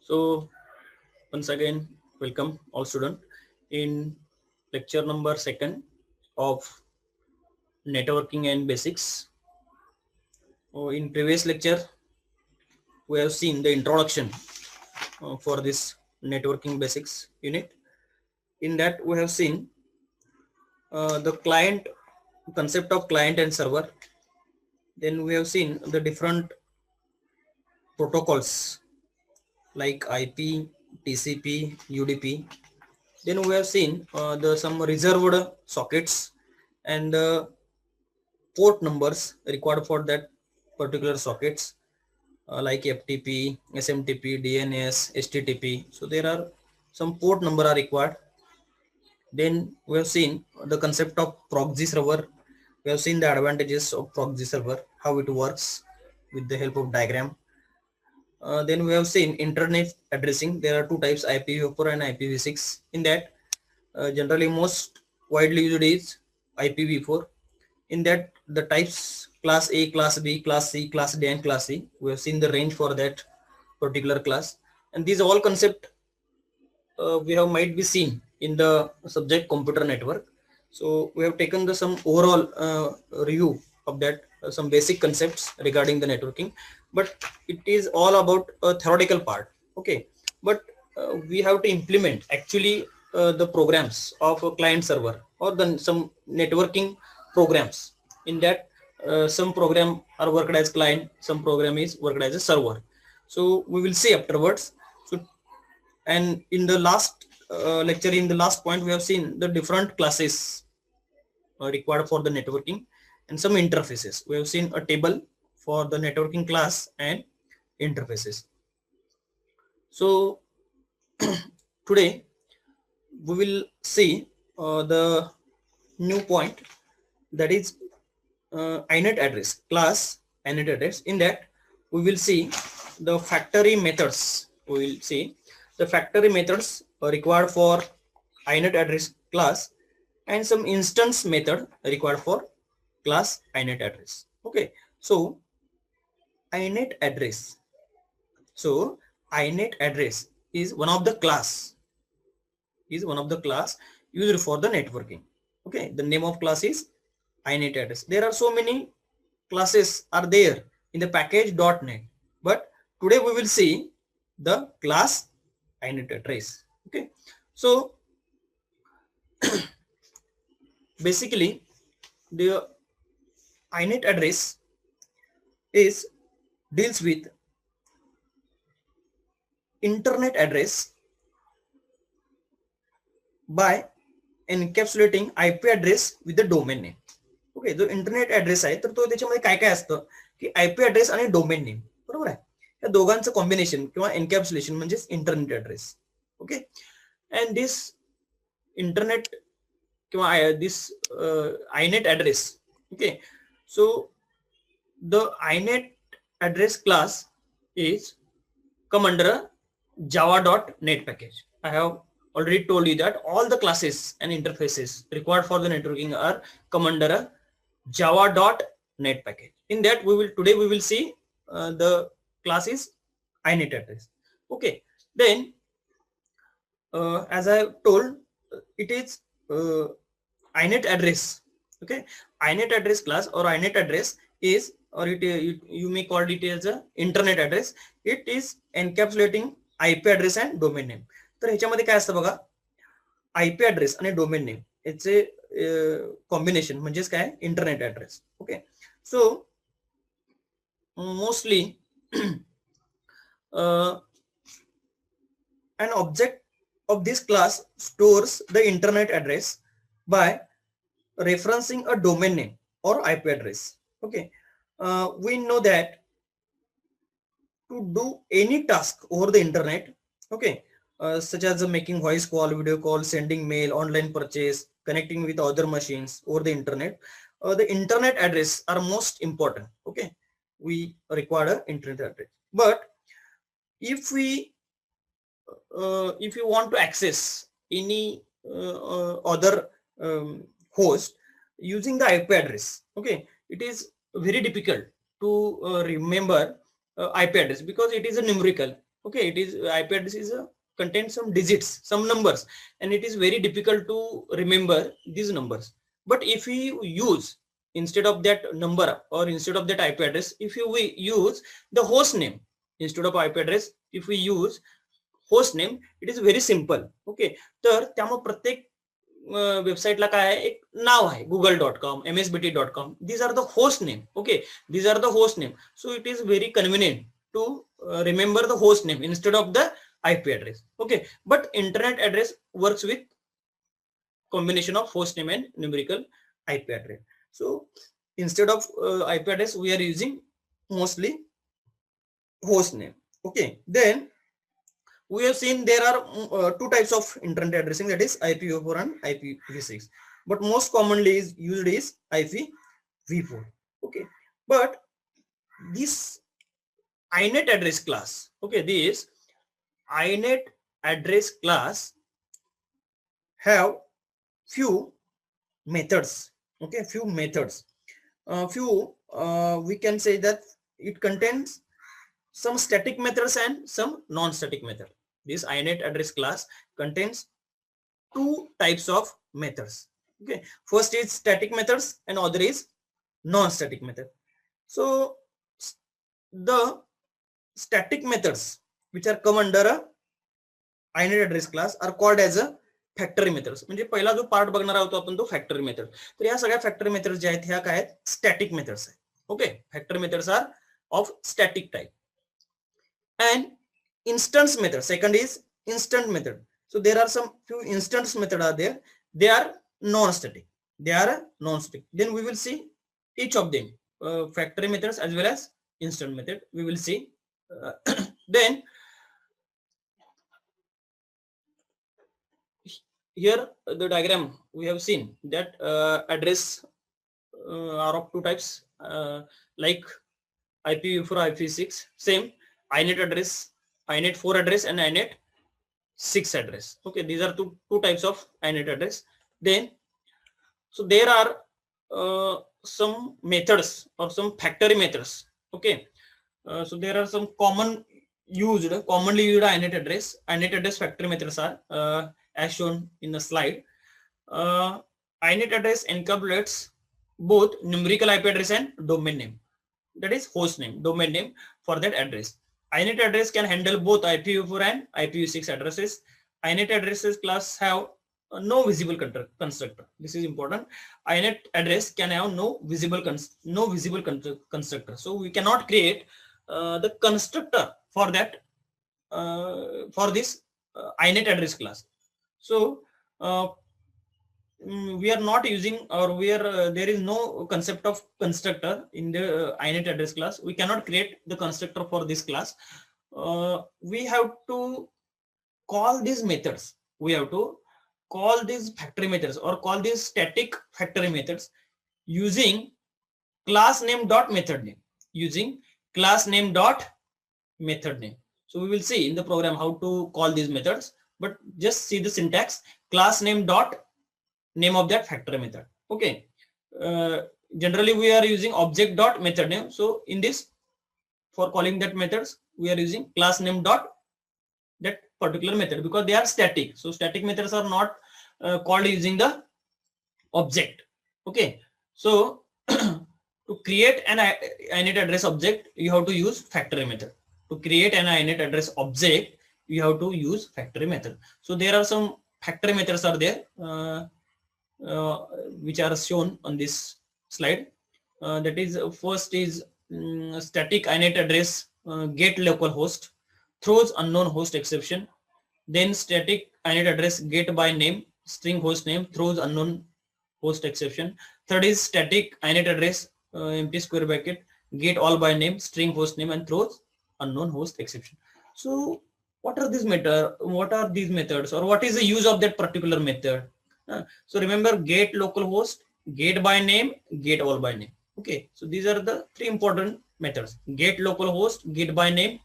So once again, welcome all students in lecture number 2 of networking and basics. In previous lecture, we have seen the introduction for this networking basics unit. In that, we have seen the client concept of client and server. Then we have seen the different protocols like IP, TCP, UDP. Then we have seen the some reserved sockets and port numbers required for that particular sockets like FTP, SMTP, DNS, HTTP. So there are some port number are required. Then we have seen the concept of proxy server. We have seen the advantages of proxy server, how it works with the help of diagram. Then we have seen internet addressing. There are two types, IPv4 and IPv6. In that, generally most widely used is IPv4. In that, the types class A, class B, class C, class D, and class C. We have seen the range for that particular class, and these all concept we have might be seen in the subject computer network. So we have taken the some overall review of that, some basic concepts regarding the networking, but it is all about a theoretical part. Okay, but we have to implement actually the programs of a client server or then some networking programs. In that, some program are worked as client, some program is worked as a server. So we will see afterwards. So, and in the last lecture, in the last point, we have seen the different classes required for the networking and some interfaces. We have seen a table for the networking class and interfaces. So today we will see the new point, that is inet address class, inet address. In that, we will see the factory methods. We will see the factory methods required for inet address class and some instance method required for class inet address. Okay, so inet address. So inet address is one of the class used for the networking. Okay, the name of class is inet address. There are so many classes are there in the package.net, but today we will see the class inet address. Okay, so basically the inet address is deals with internet address by encapsulating IP address with the domain name. Okay, जो internet address आहे तर तो त्याच्यामध्ये काय काय असतं की IP address आणि डोमेन नेम, बरोबर आहे. या दोघांचं कॉम्बिनेशन किंवा एनकॅप्सुलेशन म्हणजेच internet address. Okay, and this internet किंवा this inet address. Okay, so the inet address class is come under a java.net package. I have already told you that all the classes and interfaces required for the networking are come under a java.net package. In that, today we will see the class is inet address. Okay, then as I have told, it is inet address. Okay, inet address class or inet address is, or you may call it as a internet address. It is encapsulating IP address and domain name. तर ह्याच्यामध्ये काय असतं बघा, IP address आणि domain name याचे combination म्हणजेच काय, internet address. Okay, so mostly an object of this class stores the internet address by referencing a domain name or IP address. Okay, we know that to do any task over the internet, okay, such as making voice call, video call, sending mail, online purchase, connecting with other machines over the internet, the internet address are most important. Okay, we require an internet address. But if you want to access any other host using the IP address, okay, it is very difficult to remember IP address because it is a numerical. Okay, it is IP address is contains some digits, some numbers, and it is very difficult to remember these numbers. But if we use instead of that number or instead of that IP address, if we use the host name instead of IP address, if we use host name, it is very simple. Okay, तर त्यामुळे प्रत्येक वेबसाईटला काय आहे, एक नाव आहे, google.com, msbt.com. these are the host name. Okay, these are the host name. So it is very convenient to remember the host name instead of the IP address. Okay, but internet address works with combination of host name and numerical IP address. So instead of IP address, we are using mostly host name. Okay, then we have seen there are two types of internet addressing, that is IPv4 and IPv6, but most commonly is used is IPv4. Okay, but this INET address class, okay, this INET address class have few methods. Okay, few methods, we can say that it contains some static methods and some non-static method. This INET address class contains two types of methods. Okay, first is static methods and other is non-static method. So the static methods which are come under a INET address class are called as a factory methods. म्हणजे पहिला जो part बघणार आहोत आपण तो factory method. तर या सगळ्या फॅक्टरी मेथड्स ज्या आहेत ह्या काय आहेत, स्टॅटिक मेथड्स आहेत. Okay, factory methods are of static type. And instance method, second is instant method. So there are some few instance method are there, they are non-static, then we will see each of them, factory methods as well as instant method we will see. Then here the diagram we have seen that address are of two types, like IPv4, IPv6, same INET address, INET 4 address and INET 6 address. Okay, these are two types of INET address. Then so there are some methods or some factory methods. Okay, so there are some commonly used INET address factory methods are as shown in the slide. INET address encapsulates both numerical IP address and domain name, that is host name, domain name for that address. INET address can handle both IPv4 and IPv6 addresses. INET addresses class have no visible constructor. This is important. INET address can have no visible constructor. So we cannot create the constructor for that for this INET address class. So we are not using, or we are there is no concept of constructor in the INET address class. We cannot create the constructor for this class. We have to call these methods. We have to call these factory methods or call these static factory methods using class name dot method name. Using class name dot method name. So we will see in the program how to call these methods, but just see the syntax: class name dot name of that factory method. Okay, generally we are using object dot method name. So in this, for calling that methods, we are using class name dot that particular method because they are static. So static methods are not called using the object. Okay, so to create an INET address object, you have to use factory method. To create an INET address object, you have to use factory method. So there are some factory methods are there which are shown on this slide. That is, first is static INET address get localhost throws unknown host exception. Then static INET address get by name string host name throws unknown host exception. Third is static INET address empty square bracket get all by name string host name and throws unknown host exception. So what are these methods, or what is the use of that particular method? So remember, get localhost, get by name, get all by name. Okay, so these are the three important methods: get localhost, get by name,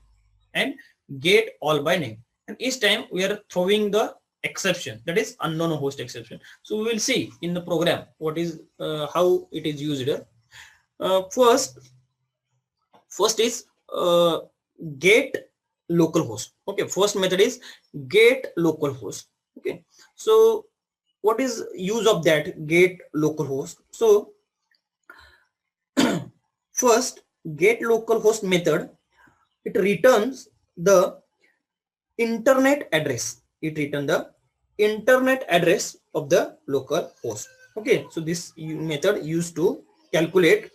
and get all by name. And each time we are throwing the exception, that is unknown host exception. So we will see in the program what is how it is used here. First is get localhost. Okay, first method is get localhost. Okay, so what is use of that get localhost? So first, get localhost method, it returns the internet address. It returns the internet address of the local host. Okay, so this method used to calculate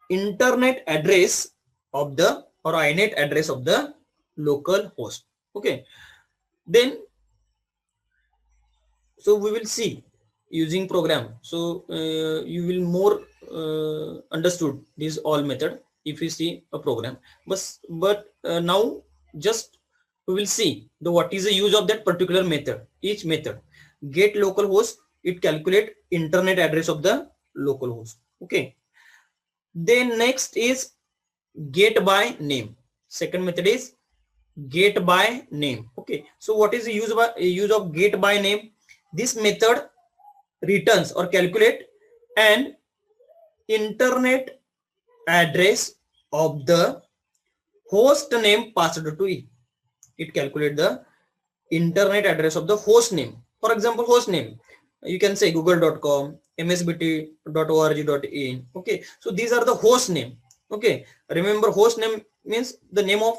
internet address of the or inet address of the local host. Okay, then so we will see using program. So you will more understood this all method if you see a program. But now just we will see the what is the use of that particular method. Each method get localhost, it calculate internet address of the localhost. Okay. Then next is get by name. Second method is get by name. Okay. So what is the use of get by name? This method returns or calculate an internet address of the host name passed to it. It calculates the internet address of the host name. For example, host name, you can say google.com, msbt.org.in. Okay, so these are the host name. Okay, remember host name means the name of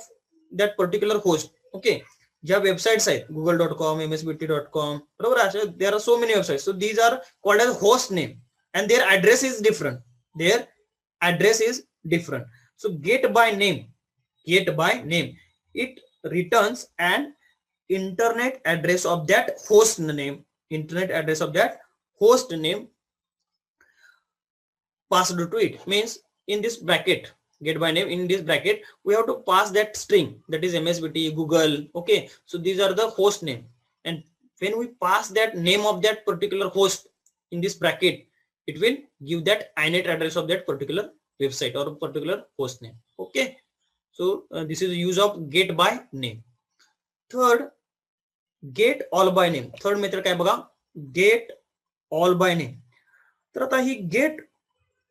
that particular host. Okay, ज्या websites आहेत google.com, msbt.com, बरोबर, there are so many websites. So these are called as host name and their address is different. Their address is different. So get by name, it returns an internet address of that host name, passed to it. Means in this bracket, get by name, in this bracket we have to pass that string, that is msbt, google. Okay, so these are the host name, and when we pass that name of that particular host in this bracket, it will give that inet address of that particular website or particular host name. Okay, so this is the use of get by name. Third, get all by name. Third method काय बघा, get all by name. तर आता ही get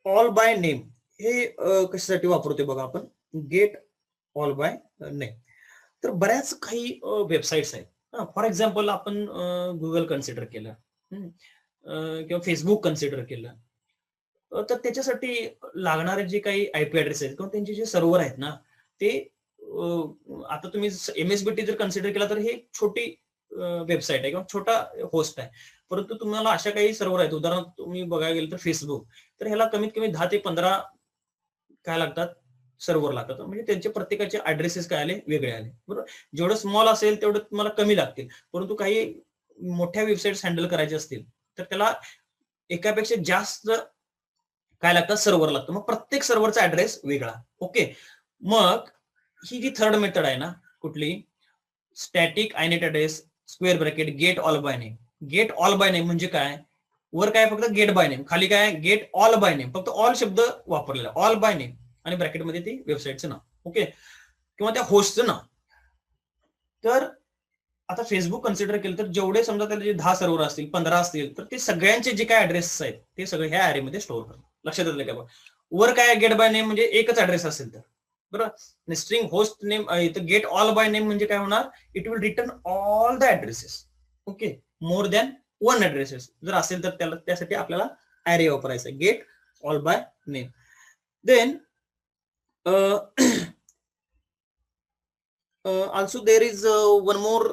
all by name हे कशासाठी वापरतोय बघा आपण, get all by name. तर बऱ्याच काही वेबसाईट्स आहेत. फॉर एक्झाम्पल आपण गुगल कन्सिडर केलं किंवा फेसबुक कन्सिडर केलं, तर त्याच्यासाठी लागणारे जे काही आयपी ऍड्रेस आहेत किंवा त्यांचे जे सर्व्हर आहेत ना, ते आता तुम्ही एमएसबीटी जर कन्सिडर केला तर हे छोटी वेबसाईट आहे किंवा छोटा होस्ट आहे, परंतु तुम्हाला अशा काही सर्व्हर आहेत, उदाहरण तुम्ही बघायला गेलं तर फेसबुक, तर ह्याला कमीत कमी 10 ते 15 काय लागतात, सर्व्हर लागतात. म्हणजे त्यांचे प्रत्येकाचे ऍड्रेसेस काय आले, वेगळे आले. बरोबर, जेवढं स्मॉल असेल तेवढं तुम्हाला कमी लागतील, परंतु काही मोठ्या वेबसाईट्स हँडल करायचे असतील तर त्याला एकापेक्षा जास्त काय लागतात, सर्व्हर लागतं. मग प्रत्येक सर्व्हरचा ऍड्रेस वेगळा. ओके, मग ही जी थर्ड मेथड आहे ना, कुठली, static inet address square bracket get all by name. Get all by name म्हणजे काय, वर काय फक्त गेट बाय नेम, खाली काय गेट ऑल बाय नेम, फक्त ऑल शब्द वापरलेला, ऑल बाय नेम, आणि ब्रॅकेटमध्ये ती वेबसाईटचं नाव. ओके, किंवा त्या होस्टचं नाव. तर आता फेसबुक कन्सिडर केलं तर जेवढे समजा त्याला जे 10 सर्व्हर असतील, 15 असतील, तर ते सगळ्यांचे जे काय ऍड्रेस आहेत ते सगळे ह्या ऍरेमध्ये स्टोअर करतात. लक्षात येतं का? वर काय गेट बाय नेम म्हणजे एकच ऍड्रेस असेल तर, बरोबर. String host name get all by name म्हणजे काय होणार, it will return all the addresses. Okay, more than 1 addresses जर असेल तर त्याला त्यासाठी आपल्याला ऍरे वापरायचा, get all by name. Then also there is one more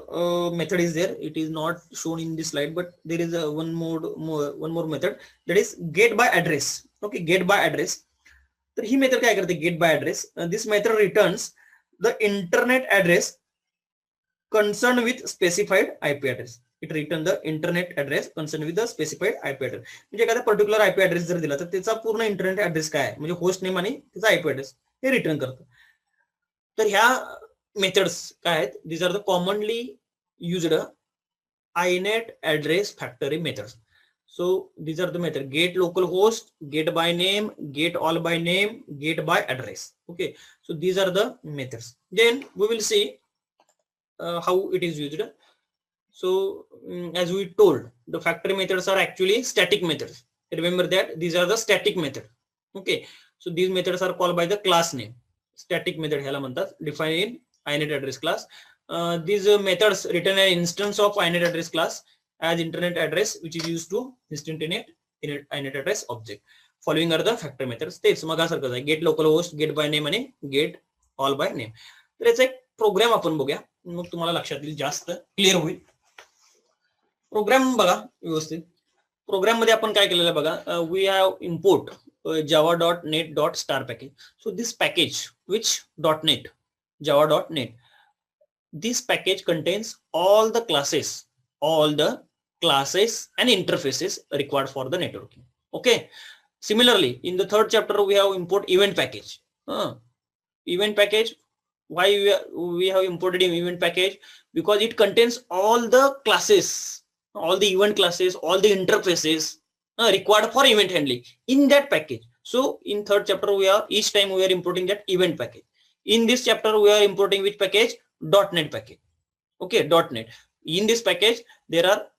method is there. It is not shown in this slide, but there is one more method, that is get by address. Okay, get by address. तर ही method काय करते, get by address. This method returns the internet address concern with specified IP address. It return the internet address concern with the specified IP address. म्हणजे एखादा particular IP address जर दिला तर त्याचा पूर्ण इंटरनेट ऍड्रेस काय आहे, म्हणजे होस्ट नेम आणि त्याचा आयपी ऍड्रेस हे रिटर्न करतं. तर ह्या मेथड्स काय आहेत, these are the commonly used inet address factory methods. So these are the methods: get localhost, get by name, get all by name, get by address. Okay, so these are the methods. Then we will see how it is used. So as we told, the factory methods are actually static methods. Remember that these are the static method. Okay, so these methods are called by the class name. Static method ह्याला म्हणतात, define in inet address class. These methods return an instance of inet address class as internet address which is used to instantiate inet address object. Following are the factor methods. तेच मगासारखंच आहे, get local host, get by name आणि get all by name. तर याचा एक programme आपण बघूया, मग तुम्हाला लक्षात येईल, जास्त क्लिअर होईल. प्रोग्राम बघा व्यवस्थित. प्रोग्राम मध्ये आपण काय केलेलं बघा, we have import java.net.star package. So this package which .net, java.net, this package contains all the classes and interfaces required for the networking. Okay. Similarly, in the third chapter we have import event package. Event package, why we have imported an event package? Because it contains all the classes, all the event classes, all the interfaces required for event handling in that package. So in third chapter each time we are importing that event package. In this chapter we are importing which package? .NET package. Okay, .NET. In this package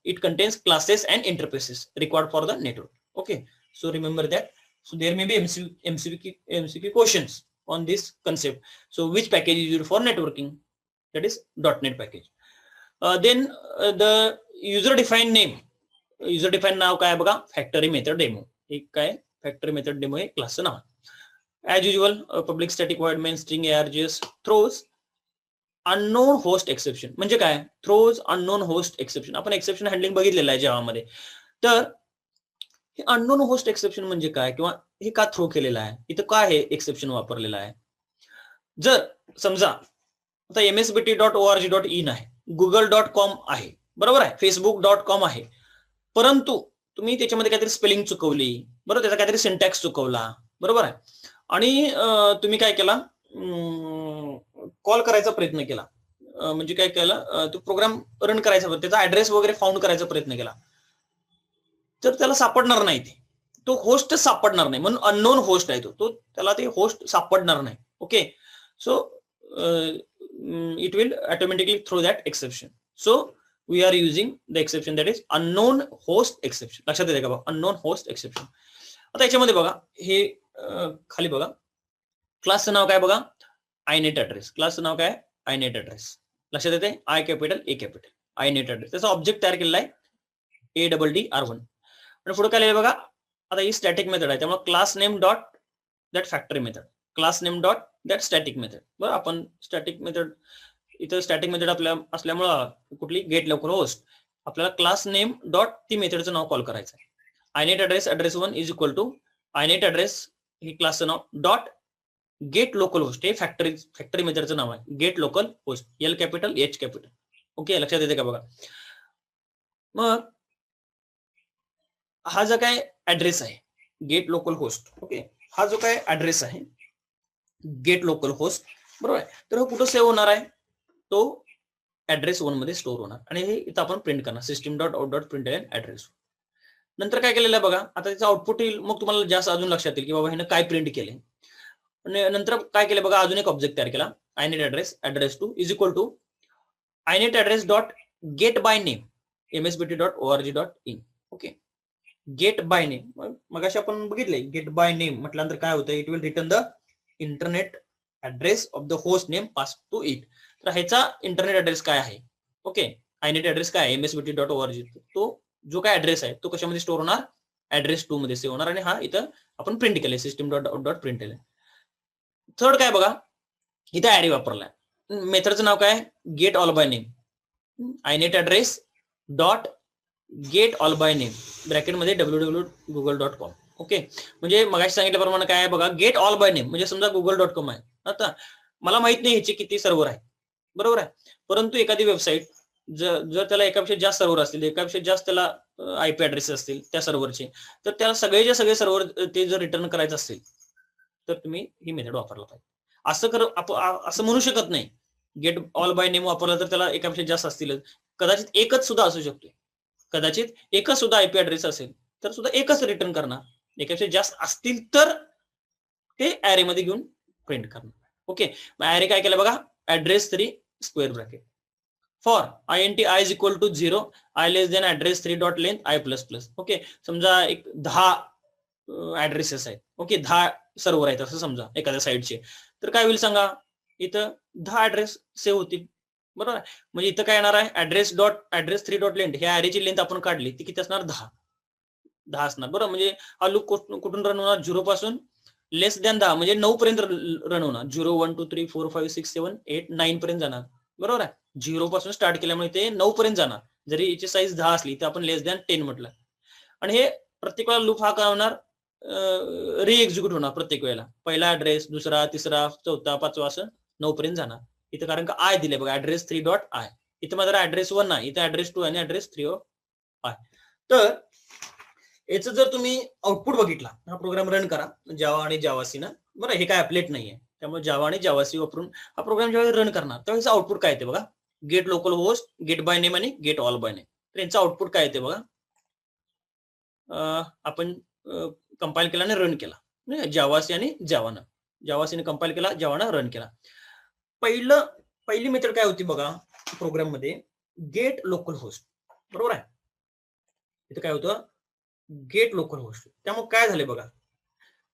it contains classes and interfaces required for the network. Okay, so remember that. So there may be MCQ questions on this concept. So which package is used for networking? That is .NET package. Then the user defined name. User defined नाव काय बघा, factory method demo. एक काय factory method demo हे क्लासचं नाव. As usual public static void main string ARGS throws unknown host exception. म्हणजे काय, throws unknown host exception. आपण एक्सेप्शन हँडलिंग बघितलेलं आहे जावामध्ये. तर हे अननोन होस्ट एक्सेप्शन म्हणजे काय, किंवा हे का थ्रो केलेलं आहे, इथं काय हे एक्सेप्शन वापरलेलं आहे. जर समजा आता msbt.org.in आहे, google.com आहे, बरोबर आहे, facebook.com आहे, परंतु तुम्ही त्याच्यामध्ये काहीतरी स्पेलिंग चुकवली, बरोबर, त्याचा काहीतरी सिंटॅक्स चुकवला, बरोबर आहे, आणि तुम्ही काय केला, कॉल करायचा प्रयत्न केला, म्हणजे काय केला, तो प्रोग्राम रन करायचा, त्याचा ऍड्रेस वगैरे फाउंड करायचा प्रयत्न केला, तर त्याला सापडणार नाही, तो होस्ट सापडणार नाही, म्हणून अननोन होस्ट आहे तो, त्याला ते होस्ट सापडणार नाही. Okay, so it will automatically throw that exception. So we are using the exception that is unknown host exception. लक्षात येते का बघा, unknown host exception. आता याच्यामध्ये बघा, हे खाली बघा, क्लासचं नाव काय बघा, inet address. क्लासचं नाव काय, inet address. लक्षात येते, I capital A capital, inet address. त्याचा ऑब्जेक्ट तयार केलेला आहे ADDR1. आणि पुढे काय लिहिलं बघा, आता ही स्टॅटिक मेथड आहे, त्यामुळे class name dot that factory method, class name dot that static method. बरं, आपण स्टॅटिक मेथड इथं स्टॅटिक मेथड आपल्या असल्यामुळं कुठली गेट लोकल होस्ट, आपल्याला क्लास नेम डॉट ती मेथडचं नाव कॉल करायचं आहे. inet address address1 is equal to inet address हे क्लासचं नाव डॉट गेट लोकल होस्ट, हे फॅक्टरी मेथडचं नाव आहे, get local host, L capital H capital. Okay, लक्षात येते का बघा. मग हा जो काय ऍड्रेस आहे गेट लोकल होस्ट, ओके, हा जो काय ऍड्रेस आहे गेट लोकल होस्ट, बरोबर आहे, तर हा कुठं सेव्ह होणार आहे, तो ऍड्रेस 1 मध्ये स्टोअर होणार, आणि हे इथं आपण प्रिंट करणार system.out.println ऍड्रेस. नंतर काय केलेलं आहे बघा, आता त्याचं आउटपुट येईल, मग तुम्हाला जास्त अजून लक्षात येईल की बाबा ह्यानं काय प्रिंट केले. नंतर काय केलं बघा, अजून एक ऑब्जेक्ट तयार केला, inet address address2 is equal to inet address dot get by name msbt.org.in. Okay, get by name, मगाशी आपण बघितले, गेट बाय नेम म्हटल्यानंतर काय होतं, it will return the internet address of the host name pass to it. तर ह्याचा internet address काय आहे, ओके, inet ऍड्रेस काय आहे msbt.org, तो जो काय ऍड्रेस आहे तो कशामध्ये स्टोअर होणार, ऍड्रेस 2 मध्ये सेव्ह होणार, आणि हा इथं आपण प्रिंट केले system.out.println. थर्ड काय बघा, इथं ऍरे वापरलाय, मेथडचं नाव काय, get all by name, inet address dot get all by name ब्रॅकेटमध्ये www.google.com. ओके, म्हणजे मगाशी सांगितल्याप्रमाणे काय आहे बघा, गेट ऑल बाय नेम म्हणजे समजा google.com आहे, आता मला माहित नाही ह्याचे किती सर्व्हर आहे, बरोबर आहे, परंतु एखादी वेबसाईट जर त्याला एकापेक्षा जास्त सर्व्हर असतील, एकापेक्षा जास्त त्याला IP ऍड्रेस असतील त्या सर्व्हरचे, तर त्याला सगळेचे सगळे सर्व्हर ते जर रिटर्न करायचं असेल तर तुम्ही ही मेथड वापरला पाहिजे. असं म्हणू शकत नाही गेट ऑल बाय नेम वापरला तर त्याला एकापेक्षा जास्त असतील, कदाचित एकच सुद्धा असू शकतो, कदाचित एकच सुद्धा IP ऍड्रेस असेल तर सुद्धा एकच रिटर्न करणार, एकापेक्षा जास्त असतील तर ते ऍरे मध्ये घेऊन प्रिंट करणार. ओके, मग ऍरे काय केलं बघा, address 3 square bracket for int I is equal to 0, I less than address 3 dot length I plus plus. Okay, समजा एक 10 ऍड्रेसेस आहेत, ओके, 10 सर्व्हर आहेत असं समजा एखाद्या साईटचे, तर काय होईल सांगा, इथं 10 ऍड्रेस सेव्ह होतील, बरोबर आहे. म्हणजे इथं काय येणार आहे, ऍड्रेस 3 डॉट लेंथ, ह्या ॲरेची लेंथ आपण काढली ती किती असणार, 10 असणार, बरोबर. म्हणजे हा लूप कुठून रन होणार, 0 पासून लेस दॅन 10 म्हणजे 9 पर्यंत रन होणार. 0 1 2 3 4 5 6 7 8 9 पर्यंत जाणार, बरोबर आहे. 0 पासून स्टार्ट केल्यामुळे ते 9 पर्यंत जाणार. जरी याची साईज 10 असली तर आपण लेस दॅन 10 म्हटलं. आणि हे प्रत्येक वेळेला लूप हा काय होणार, री एक्झिक्यूट होणार प्रत्येक वेळेला. पहिला ऍड्रेस, दुसरा, तिसरा, चौथा, पाचवा असं 9 पर्यंत जाणार. इथं कारण का आय दिले बघा, ऍड्रेस 3 डॉट आय. इथं माझा ऍड्रेस 1 आहे, इथं ऍड्रेस 2 आणि ऍड्रेस 3 ऑफ आय. तर याचं जर तुम्ही आउटपुट बघितला, हा प्रोग्राम रन करा जावा आणि जावासी ना, बरं. हे काय ॲपलेट नाहीये, त्यामुळे जावा आणि जावासी वापरून हा प्रोग्राम ज्यावेळी रन करणार त्यावेळेस आउटपुट काय येते बघा, get local host, get by name आणि गेट ऑल बाय नेम. तर यांचं आउटपुट काय येते बघा. आपण कंपाईल केला आणि रन केला, जावासी आणि जावानं, जावासीने कंपाईल केला, जावानं रन केला. पहिली मेथड काय होती बघा प्रोग्राम मध्ये, गेट लोकल होस्ट, बरोबर आहे. इथं काय होतं, गेट लोकल होस्ट. त्यामुळे काय झाले बघा,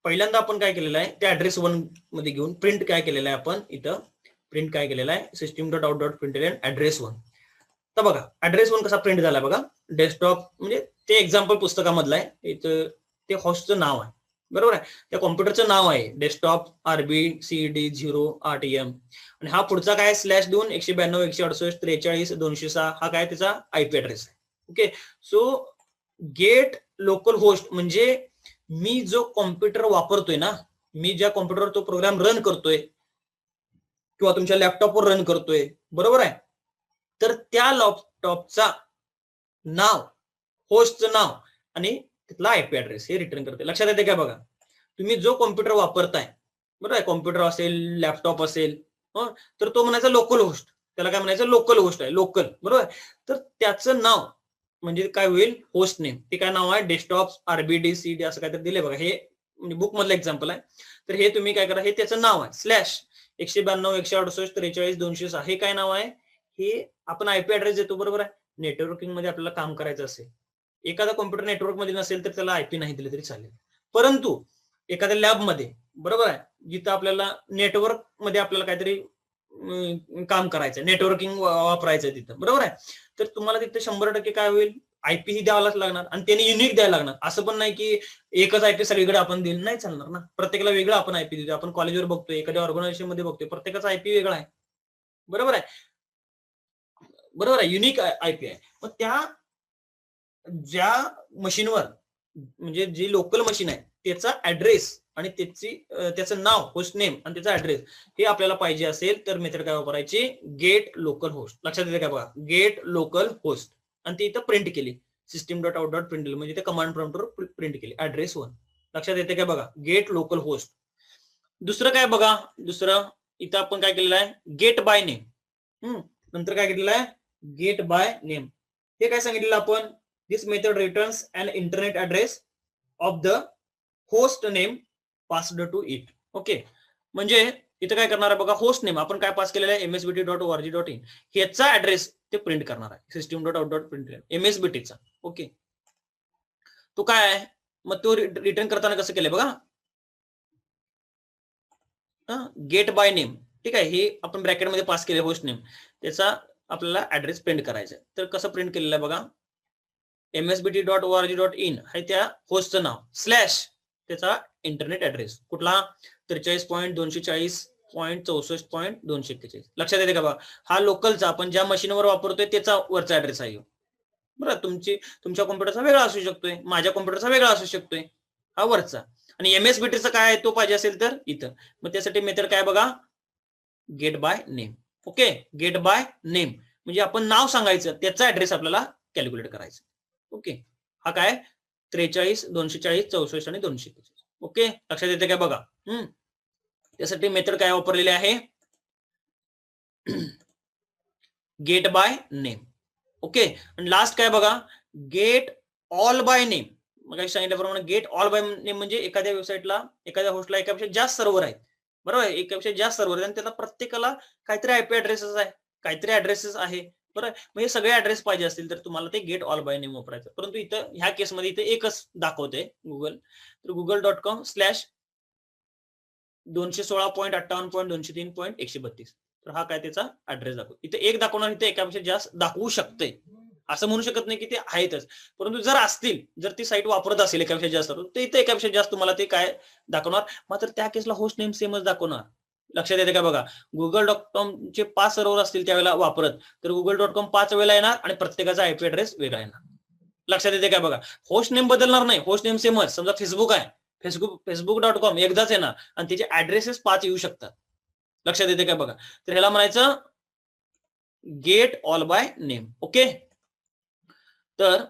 पहिल्यांदा आपण काय केलेलं आहे, त्या ऍड्रेस 1 मध्ये घेऊन प्रिंट काय केलेलं आहे, आपण इथं प्रिंट काय केलेलं आहे, system dot out dot println address 1. तर बघा ऍड्रेस 1 कसा प्रिंट झाला बघा, डेस्कटॉप म्हणजे ते एक्झाम्पल पुस्तकामधलं आहे, इथं ते होस्टचं नाव आहे, बरोबर आहे. त्या कॉम्प्युटरचं नाव आहे डेस्कटॉप RBCD0 आणि हा पुढचा काय स्लॅश 2 192 168 43 206 हा काय त्याचा IP ऍड्रेस आहे. Okay, so gate local host म्हणजे मी जो कॉम्प्युटर वापरतोय ना, मी ज्या कॉम्प्युटरवर तो प्रोग्राम रन करतोय किंवा तुमच्या लॅपटॉपवर रन करतोय, बरोबर आहे. तर त्या लॅपटॉपचा नाव, होस्टचं नाव आणि तिथला IP ऍड्रेस हे रिटर्न करते. लक्षात येते काय बघा, तुम्ही जो कॉम्प्युटर वापरताय, बरोबर आहे, कॉम्प्युटर असेल, लॅपटॉप असेल, तर तो म्हणायचा लोकल होस्ट, त्याला काय म्हणायचं, लोकल होस्ट आहे, लोकल, बरोबर आहे. तर त्याचं नाव म्हणजे काय होईल, होस्ट नेम, ते काय नाव आहे, डेस्कटॉप RBDCD असं काहीतरी दिले बघा, हे म्हणजे बुक मधलं एक्झाम्पल आहे. तर हे तुम्ही काय करा, हे त्याचं नाव आहे स्लॅश 192 168 43 206 हे काय नाव आहे, हे आपण IP ऍड्रेस देतो, बरोबर आहे. नेटवर्किंग मध्ये आपल्याला काम करायचं असेल, एखादा कॉम्प्युटर नेटवर्क मध्ये नसेल तर त्याला IP नाही दिले तरी चालेल. परंतु एखाद्या लॅब मध्ये, बरोबर आहे, जिथं आपल्याला नेटवर्क मध्ये आपल्याला काहीतरी काम करायचं, नेटवर्किंग वापरायचं तिथं, बरोबर आहे. तर तुम्हाला तिथे 100% काय होईल, IP ही द्यावाच लागणार आणि त्याने युनिक द्यायला लागणार. असं पण नाही की एकच IP सगळीकडे आपण दिलं, नाही चालणार ना. प्रत्येकाला वेगळा आपण IP देतो. आपण कॉलेजवर बघतोय, एखाद्या ऑर्गनायझेशन मध्ये बघतोय, प्रत्येकाचा IP वेगळा आहे, बरोबर आहे, बरोबर आहे, युनिक IP आहे. मग त्या ज्या मशीनवर म्हणजे जी लोकल मशीन आहे त्याचा ऍड्रेस आणि त्याचं नाव, होस्ट नेम आणि त्याचा ऍड्रेस हे आपल्याला पाहिजे असेल तर मेथड काय वापरायची, गेट लोकल होस्ट. लक्षात येते काय बघा, गेट लोकल होस्ट आणि ती इथं प्रिंट केली, system dot out dot print, म्हणजे ते कमांड प्रॉम्प्टवर प्रिंट केली ऍड्रेस 1. लक्षात येते काय बघा, गेट लोकल होस्ट. दुसरं काय बघा, दुसरं इथं आपण काय केलेलं आहे, गेट बाय नेम. नंतर काय केलेलं आहे, गेट बाय नेम. हे काय सांगितलेलं आपण, this method returns an internet address of the host name passed to it. Okay, म्हणजे इथं काय करणार आहे बघा, होस्ट नेम आपण काय पास केलेलं आहे, msbt.org.in, ह्याचा ऍड्रेस ते प्रिंट करणार आहे, system dot out dot print MSBTचा. ओके, तो काय आहे, मग तो रिटर्न करताना कसं केलंय बघा, गेट बाय नेम, ठीक आहे, हे आपण ब्रॅकेटमध्ये पास केले होस्ट नेम, त्याचा आपल्याला ऍड्रेस प्रिंट करायचा आहे. तर कसं प्रिंट केलेलं आहे बघा, msbt.org.in हे त्या होस्टचं नाव स्लॅश त्याचा इंटरनेट ऍड्रेस कुठला, 43.240.64.241. लक्षात येते का बघा, हा लोकलचा आपण ज्या मशीनवर वापरतोय त्याचा वरचा ऍड्रेस आहे, बरं. तुमच्या कॉम्प्युटरचा वेगळा असू शकतोय, माझ्या कॉम्प्युटरचा वेगळा असू शकतोय, हा वरचा. आणि MSBTचा काय तो पाहिजे असेल तर इथं, मग त्यासाठी मेथड काय बघा, get by name. Okay, get by name म्हणजे आपण नाव सांगायचं, त्याचा ऍड्रेस आपल्याला कॅल्क्युलेट करायचं. ओके, हा काय 43 240 64 आणि 241. ओके, लक्षात येते काय बघा. त्यासाठी मेथड काय वापरलेली आहे, गेट बाय नेम. ओके, आणि लास्ट काय बघा, गेट ऑल बाय नेम. मग सांगितल्याप्रमाणे गेट ऑल बाय नेम म्हणजे एखाद्या वेबसाईटला, एखाद्या होस्टला एकापेक्षा जास्त सर्व्हर आहेत, बरोबर, एकापेक्षा जास्त सर्व्हर आहेत आणि त्याला प्रत्येकाला काहीतरी IP ऍड्रेसेस आहे, काहीतरी ऍड्रेसेस आहे, बरोबर. म्हणजे सगळे ऍड्रेस पाहिजे असतील तर तुम्हाला ते गेट ऑल बाय नेम वापरायचं. परंतु इथं ह्या केसमध्ये इथे एकच दाखवते गुगल, तर google.com/ 216.58.203.132. तर हा काय त्याचा ऍड्रेस दाखवतो. इथे एक दाखवणार, इथे एकापेक्षा जास्त दाखवू शकते, असं म्हणू शकत नाही की ते आहेतच. परंतु जर असतील, जर ती साईट वापरत असेल एकापेक्षा जास्त, तर इथे एकापेक्षा जास्त तुम्हाला ते काय दाखवणार. मात्र त्या केसला होस्ट नेम सेमच दाखवणार. लक्षात येते का बघा. Google.com चे 5 सर्व्हर असतील त्यावेळेला वापरत, तर Google.com 5 वेळेला येणार आणि प्रत्येकाचा आयपी ऍड्रेस वेगळा येणार. लक्षात येते काय बघा. होस्ट नेम बदलणार नाही, होस्ट नेम सेमच. समजा फेसबुक आहे, फेसबुक.com एकदाच येणार आणि त्याचे ऍड्रेसेस 5 येऊ शकतात. लक्षात येते काय बघा. तर ह्याला म्हणायचं get all by name. Okay. तर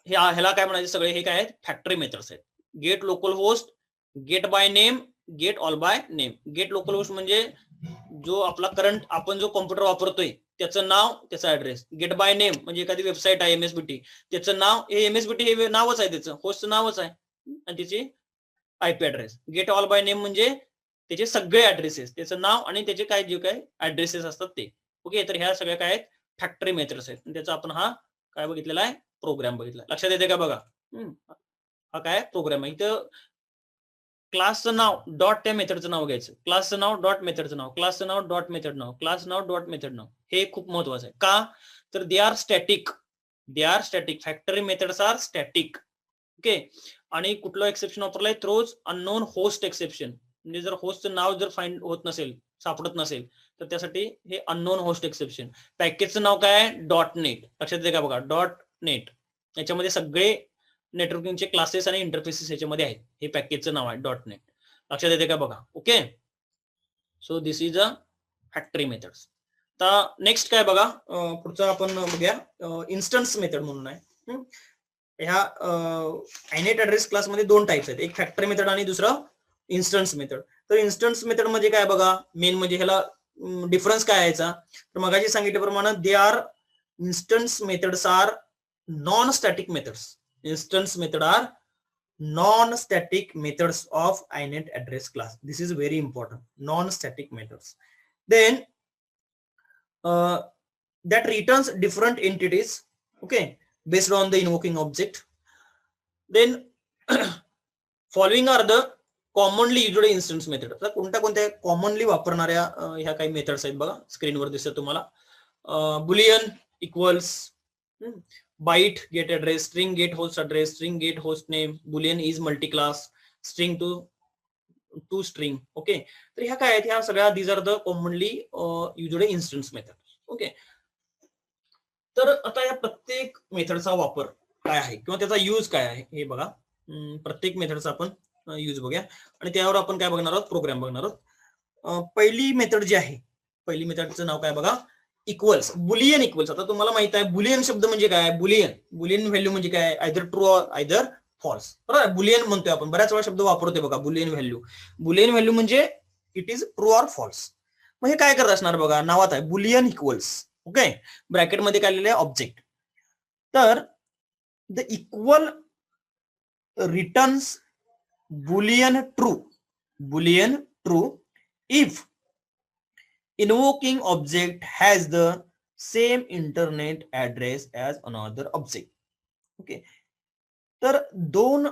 ह्याला काय म्हणायचे, सगळे हे काय आहेत, फॅक्टरी मेथड्स आहेत. Get local host, get by name, get all by name. Get local host म्हणजे जो आपला करंट आपण जो कॉम्प्युटर वापरतोय त्याचं नाव, त्याचा ऍड्रेस. गेट बाय नेम म्हणजे एखादी वेबसाईट आहे एमएसबीटी, त्याचं नाव, हे एमएसबीटी हे नावच आहे, त्याचं होस्टचं नावच आहे आणि त्याची IP address. Gate all by name म्हणजे त्याचे सगळे ऍड्रेसेस, त्याचं नाव आणि त्याचे काय जे काय ऍड्रेसेस असतात ते. ओके. तर ह्या सगळ्या काय आहेत, फॅक्टरी मेथड्स आहेत. त्याचा आपण हा काय बघितलेला आहे, प्रोग्राम बघितला. लक्षात येते का बघा. हा काय प्रोग्राम आहे. इथं क्लासचं नाव डॉट त्या मेथडचं नाव घ्यायचं, क्लासचं नाव डॉट मेथडचं नाव, क्लासचं नाव डॉट मेथड नाव, क्लास नाव डॉट मेथड नाव. हे खूप महत्वाचं आहे. का तर they are static. Factory methods are static. Okay. आणि कुठलं एक्सेप्शन वापरलंय, थ्रोज अननोन होस्ट एक्सेप्शन. म्हणजे जर होस्टचं नाव जर फाइंड होत नसेल, सापडत नसेल, तर त्यासाठी हे अननोन होस्ट एक्सेप्शन. पॅकेजचं नाव काय आहे, डॉट नेट. लक्षात येते का बघा, डॉट नेट. याच्यामध्ये सगळे नेटवर्किंगचे क्लासेस आणि इंटरफेसेस याच्यामध्ये आहेत. हे पॅकेजचं नाव आहे डॉट नेट. लक्षात येते का बघा. Okay. So this is a factory methods. आता नेक्स्ट काय बघा, पुढचं आपण बघूया इन्स्टन्स मेथड म्हणून आहे. ह्या आयनेट ऍड्रेस क्लासमध्ये 2 टाइप्स आहेत, एक फॅक्टरी मेथड आणि दुसरं इन्स्टन्स मेथड. तर इन्स्टन्स मेथड म्हणजे काय बघा, मेन म्हणजे ह्याला डिफरन्स काय यायचा, तर मगाशी सांगितल्याप्रमाणे they are instance methods are non static methods. Instance method are non-static methods of INET address class. This is very important. Non-static methods. Then that returns different entities. Okay, based on the invoking object. Then following are the commonly used instance method. तर कोणत्या commonly वापरणाऱ्या ह्या काही methods आहेत बघा, स्क्रीनवर दिसतं तुम्हाला. Boolean equals, byte get address, string get host address, string get host name, boolean is multi-class, string to string. Okay. तर ह्या काय आहेत, ह्या सगळ्या these are the commonly used instance methods. Okay. तर आता या प्रत्येक मेथडचा वापर काय आहे किंवा त्याचा यूज काय आहे हे बघा. प्रत्येक मेथडचा आपण यूज बघूया आणि त्यावर आपण काय बघणार आहोत, प्रोग्राम बघणार आहोत. पहिली मेथड जी आहे, पहिली मेथडचं नाव काय बघा, इक्वल्स. Boolean equals. आता तुम्हाला माहित आहे बुलियन शब्द म्हणजे काय, बुलियन व्हॅल्यू म्हणजे काय, either true or either false. बरोबर. बुलियन म्हणतोय आपण, बऱ्याच वेळा शब्द वापरतोय बघा, बुलियन व्हॅल्यू. बुलियन व्हॅल्यू म्हणजे it is true or false. मग हे काय करत असणार बघा, नावात आहे बुलियन इक्वल्स. ओके. ब्रॅकेटमध्ये काय लिहिलंय, ऑब्जेक्ट. तर the equal returns Boolean true if invoking object has the same internet address as another object. Okay. तर 2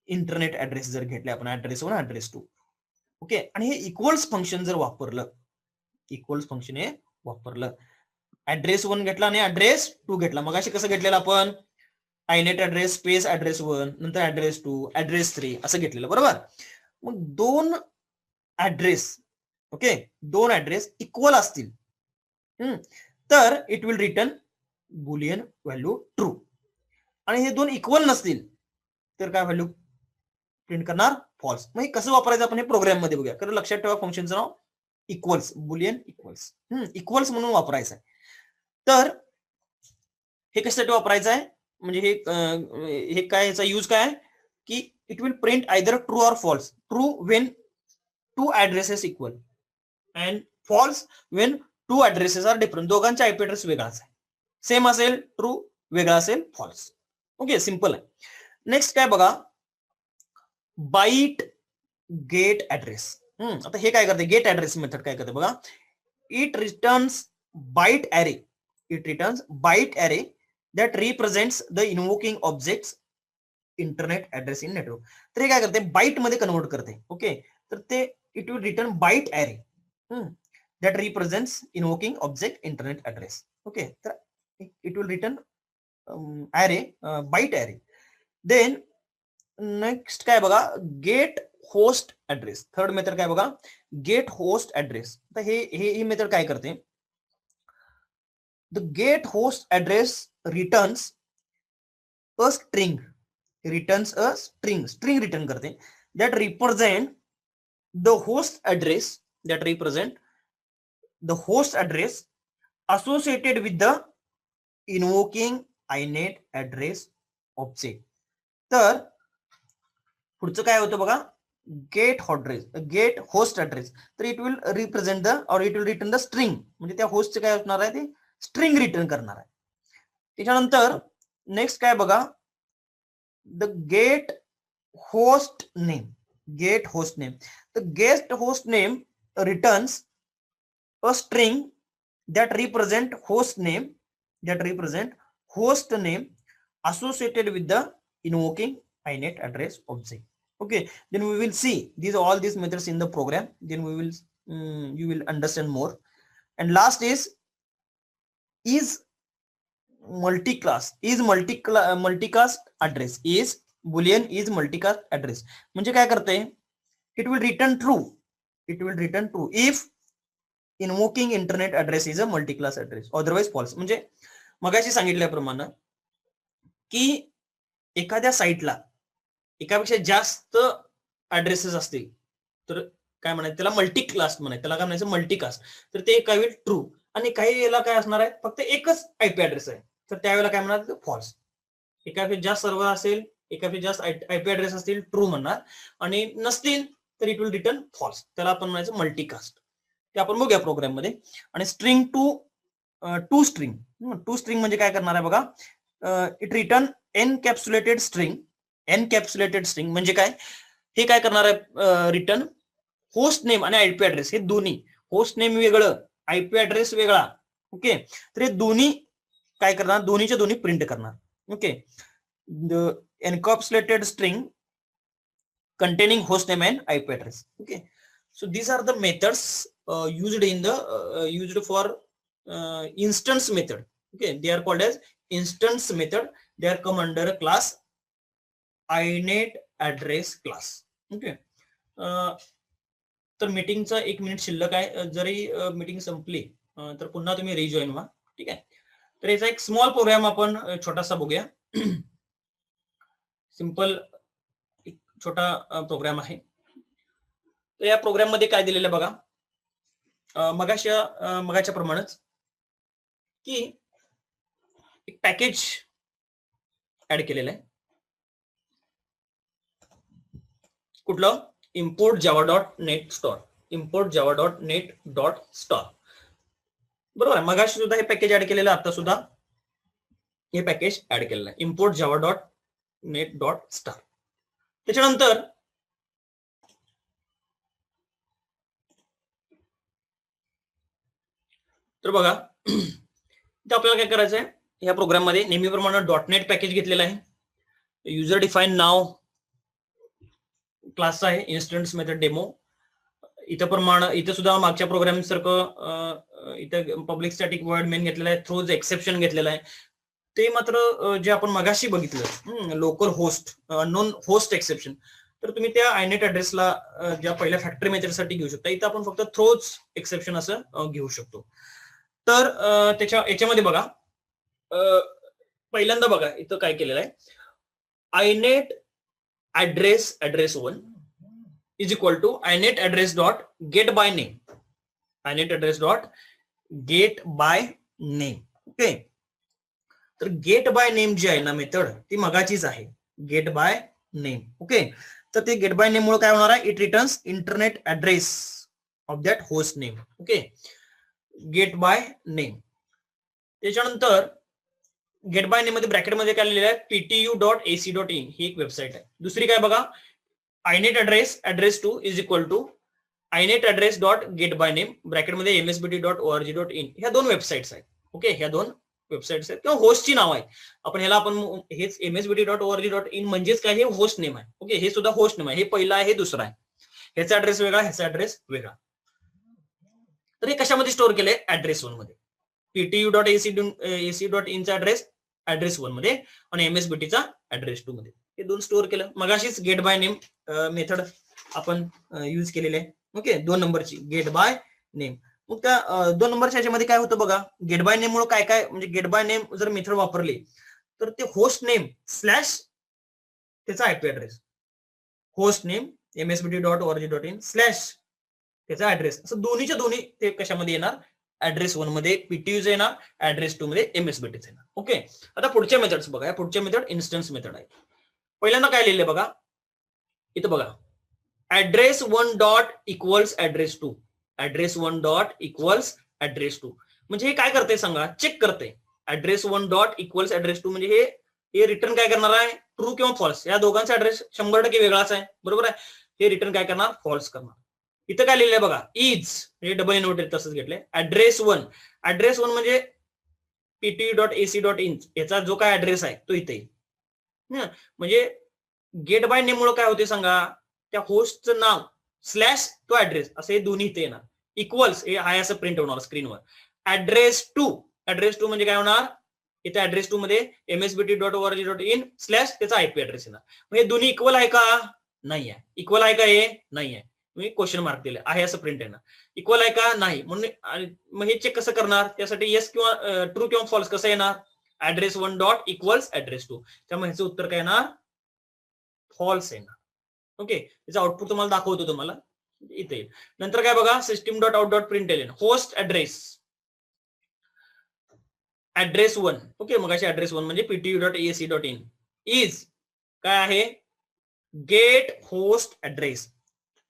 इंटरनेट ऍड्रेस जर घेतले आपण, ऍड्रेस 1 ऍड्रेस 2. ओके. आणि हे इक्वल्स फंक्शन जर वापरलं, इक्वल्स फंक्शन हे वापरलं, ऍड्रेस 1 घेतला आणि ऍड्रेस 2 घेतला. मग अशी कसं घेतलेलं आपण, आयनेट ऍड्रेस स्पेस ऍड्रेस 1 नंतर ऍड्रेस 2 ऍड्रेस 3 असं घेतलेलं. बरोबर. मग 2 ऍड्रेस, ओके, 2 ऍड्रेस इक्वल असतील तर it will return Boolean value true. आणि हे 2 इक्वल नसतील तर काय व्हॅल्यू प्रिंट करणार, फॉल्स. मग हे कसं वापरायचं आपण हे प्रोग्राम मध्ये बघूया. कारण लक्षात ठेवा फंक्शनचं नाव इक्वल्स, बुलियन इक्वल्स. इक्वल्स म्हणून वापरायचं आहे. तर हे कशासाठी वापरायचं आहे, म्हणजे हे काय, याचा यूज काय आहे की it will print either true or false. True when 2 addresses equal and false when 2 addresses are different. दोघांचा आयपी ऍड्रेस वेगळाच आहे, सेम असेल ट्रू, वेगळा असेल फॉल्स. ओके, सिंपल आहे. नेक्स्ट काय बघा, बाईट गेट ऍड्रेस. आता हे काय करते, गेट ऍड्रेस मेथड काय करते बघा, it returns byte array that represents the invoking objects internet address in network. तर हे काय करते, बाईट मध्ये कन्वर्ट करते. ओके. तर ते it will return byte array that represents invoking object internet address. Okay, तर it will return array byte array. Then next काय बघा, get host address. Third method काय बघा, गेट होस्ट ऍड्रेस. तर ही मेथड काय करते, the get host address returns a string, returns a string return करते that represent the host address, that represent the host address associated with the invoking inet address object. तर पुढचं काय होतं बघा, get host address. तर it will represent the और it will return the string, म्हणजे त्या होस्टचे काय असणार आहे, ते स्ट्रिंग रिटर्न करणार आहे. त्याच्यानंतर नेक्स्ट काय बघा, the get host name. The get host name returns a string that represent host name associated with the invoking inet address object. Okay, then we will see all these methods in the program, then we will you will understand more. And last is multicast address. is boolean is multicast address म्हणजे काय करते, it will return true if invoking internet address is a multiclass address, otherwise false. म्हणजे मगाशी सांगितल्याप्रमाणे की एखाद्या साईटला एकापेक्षा जास्त ऍड्रेसेस असतील तर काय म्हणायचं त्याला मल्टीक्लास म्हणायचं, त्याला काय म्हणायचं मल्टीकास्ट. तर ते काही वेळ ट्रू आणि काही वेळेला काय असणार आहे, फक्त एकच आयपी ऍड्रेस आहे, तर त्यावेळेला काय म्हणणार फॉल्स. एकापेक्षा जास्त सर्व्हर असेल, एकापेक्षा जास्त आयपी ऍड्रेस असतील ट्रू म्हणणार, आणि नसतील तर इट विल रिटर्न फॉल्स, त्याला आपण म्हणायचं मल्टीकास्ट. ते आपण बघूया प्रोग्राम मध्ये. आणि स्ट्रिंग टू स्ट्रिंग म्हणजे काय करणार आहे बघा, इट रिटर्न एनकॅप्सुलेटेड स्ट्रिंग म्हणजे काय, हे काय करणार आहे, रिटर्न होस्ट नेम आणि आयपी ऍड्रेस हे दोन्ही, होस्ट नेम वेगळं आयपी ऍड्रेस वेगळा. ओके, तर हे दोन्ही काय करणार, दोन्हीच्या दोन्ही प्रिंट करणार. Okay, the encapsulated string containing host name and IP address. Okay, so these are the methods used for instance method. Okay, they are called as instance method. They are come under a class inet address class. Okay, तर मीटिंगचा 1 minute शिल्लक आहे, जरी meeting संपली तर पुन्हा तुम्ही rejoin व्हा. ठीक आहे, तर याचा एक स्मॉल प्रोग्राम आपण छोटासा बघूया. सिंपल छोटा प्रोग्राम आहे. तर या प्रोग्राम मध्ये काय दिलेलं बघा, मगाच्या प्रमाणेच की एक पॅकेज ऍड केलेलं आहे. कुठलं, import java.net store. बरोबर आहे, मगाशी सुद्धा हे पॅकेज ऍड केलेलं, आता सुद्धा हे पॅकेज ऍड केलेलं आहे, import java.net.star. त्याच्यानंतर तर बघा इथे आपल्याला काय करायचं आहे, या प्रोग्राम मध्ये नेहमीप्रमाणे .NET पॅकेज घेतलेला आहे. युजर डिफाईन नाव क्लास आहे, इन्स्टन्स मेथड डेमो. इथे सुद्धा मागच्या प्रोग्राम सारखं इथे पब्लिक स्टॅटिक वर्ड मेन घेतलेला आहे, थ्रोज एक्सेप्शन घेतलेला आहे. ते मात्र जे आपण मगाशी बघितलं local host non host exception, तर तुम्ही त्या आयनेट ऍड्रेसला ज्या पहिल्या फॅक्टरी मेथडसाठी घेऊ शकता. इथं आपण फक्त थ्रोज एक्सेप्शन असं घेऊ शकतो. तर याच्यामध्ये बघा, पहिल्यांदा बघा इथं काय केलेलं आहे, inet address 1 is equal to inet address dot get by name. Okay, तर गेट बाय नेम जी आहे ना मेथड, ती मगाचीच आहे, गेट बाय नेम. ओके, तर ते गेट बाय नेम मुळे काय होणार आहे, it returns internet address of that host name. Okay, get by name. त्याच्यानंतर गेट बाय नेम मध्ये ब्रॅकेट मध्ये काय लिहिलेलं आहे, ptu.ac.in ही एक वेबसाईट आहे. दुसरी काय बघा, inet address 2 is equal to inet address dot get by name bracket मध्ये msbt.org.in. ह्या दोन वेबसाईट्स आहेत. ओके, ह्या दोन वेबसाईट्स आहेत किंवा होस्टची नाव आहे. आपण हेच msbt.org.in म्हणजेच काय, हे होस्ट नेम आहे. ओके, हे सुद्धा होस्ट नेम आहे, हे पहिला आहे, हे दुसरा आहे. ह्याचा ऍड्रेस वेगळा, ह्याचा ऍड्रेस वेगळा. तर हे कशामध्ये स्टोअर केलंय? ऍड्रेस 1 मध्ये. ptu.ac.in चा ऍड्रेस 1 मध्ये आणि MSBTचा ऍड्रेस 2 मध्ये. हे दोन स्टोअर केलं. मगाशीच गेट बाय नेम मेथड आपण यूज केलेले आहे. ओके, 2 नंबरची गेट बाय नेम. मग त्या 2 नंबरच्या ह्याच्यामध्ये काय होतं बघा, गेट बाय नेम मुळे काय काय, म्हणजे गेट बाय नेम जर मेथड वापरली तर ते होस्ट नेम स्लॅश त्याचा IP address, host name msbt.org.in slash त्याचा ऍड्रेस, असं दोन्हीच्या दोन्ही ते कशामध्ये येणार? ऍड्रेस 1 मध्ये पीटीयूच येणार, ऍड्रेस 2 मध्ये MSBTच येणार. ओके, आता पुढच्या मेथड्स बघा. या पुढच्या मेथड इन्स्टन्स मेथड आहे. पहिल्यांदा काय लिहिलंय बघा इथं बघा, address 1 dot equals address 2, address 1 dot equals address 2. म्हणजे हे काय करते सांगा, चेक करते. ऍड्रेस 1 डॉट इक्वल्स ऍड्रेस 2 म्हणजे हे रिटर्न काय करणार आहे? ट्रू किंवा फॉल्स. या दोघांचा ऍड्रेस 100% वेगळाच आहे, बरोबर आहे. हे रिटर्न काय करणार? फॉल्स करणार. इथं काय लिहिलंय बघा, इज म्हणजे डबल इनवर्टेड तसंच घेतलंय. ऍड्रेस 1, ऍड्रेस 1 म्हणजे ptu.ac.in याचा जो काय ऍड्रेस आहे तो इथे येईल. म्हणजे गेट बाय नेम मुळे काय होते सांगा, त्या होस्टचं नाव स्लॅश तो ऍड्रेस असे दोन्ही इथे येणार. इक्वल्स हे आहे असं प्रिंट होणार स्क्रीनवर. ऍड्रेस 2 म्हणजे काय होणार? इथे ऍड्रेस 2 मध्ये msbt.org.in स्लॅश त्याचा आयपी ऍड्रेस येणार. मग हे दोन्ही इक्वल आहे का? नाही आहे. इक्वल आहे का? हे नाही आहे. मी क्वेश्चन मार्क दिले आहे असं प्रिंट येणार. इक्वल आहे का? नाही. म्हणून मग हे चेक कसं करणार? त्यासाठी येस किंवा ट्रू किंवा फॉल्स कसं येणार? Address 1 dot equals address 2. त्यामुळे ह्याचं उत्तर काय येणार? फॉल्स येणार. ओके, त्याचं आउटपुट तुम्हाला दाखवतो तुम्हाला इथे. नंतर काय बघा, system dot out dot println host address 1. Okay, मग अशी ऍड्रेस 1 म्हणजे ptu.ac.in इज काय आहे? Get host address.